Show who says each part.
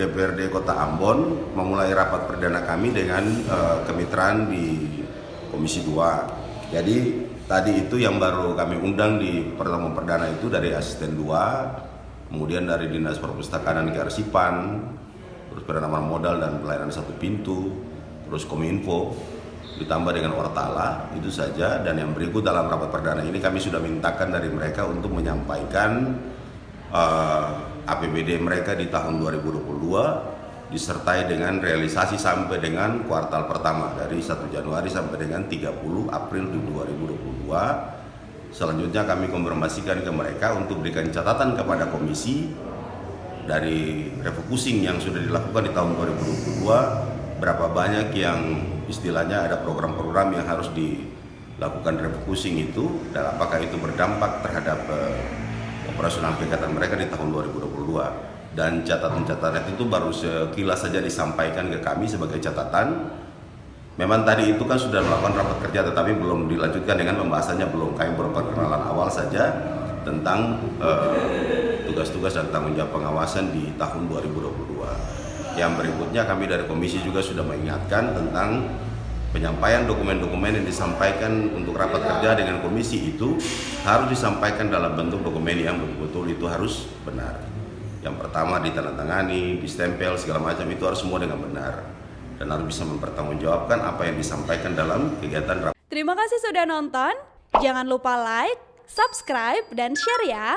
Speaker 1: DPRD Kota Ambon memulai rapat perdana kami dengan kemitraan di Komisi 2. Jadi tadi itu yang baru kami undang di pertemuan perdana itu dari Asisten 2, kemudian dari Dinas Perpustakaan dan Kearsipan, terus penanaman modal dan pelayanan satu pintu, terus Kominfo, ditambah dengan Ortala, itu saja. Dan yang berikut dalam rapat perdana ini kami sudah mintakan dari mereka untuk menyampaikan APBD mereka di tahun 2022 disertai dengan realisasi sampai dengan kuartal pertama dari 1 Januari sampai dengan 30 April 2022. Selanjutnya kami konfirmasikan ke mereka untuk berikan catatan kepada komisi dari refocusing yang sudah dilakukan di tahun 2022, berapa banyak yang istilahnya ada program-program yang harus dilakukan refocusing itu, dan apakah itu berdampak terhadap operasional kegiatan mereka di tahun 2022. Dan catatan-catatan itu baru sekilas saja disampaikan ke kami sebagai catatan. Memang tadi itu kan sudah melakukan rapat kerja, tetapi belum dilanjutkan dengan pembahasannya, belum. Kami berperkenalan awal saja tentang tugas-tugas dan tanggung jawab pengawasan di tahun 2022. Yang berikutnya kami dari komisi juga sudah mengingatkan tentang penyampaian dokumen-dokumen yang disampaikan untuk rapat kerja dengan komisi itu harus disampaikan dalam bentuk dokumen yang betul-betul itu harus benar. Yang pertama ditandatangani, distempel, segala macam itu harus semua dengan benar dan harus bisa mempertanggungjawabkan apa yang disampaikan dalam kegiatan rapat.
Speaker 2: Terima kasih sudah nonton. Jangan lupa like, subscribe, dan share ya.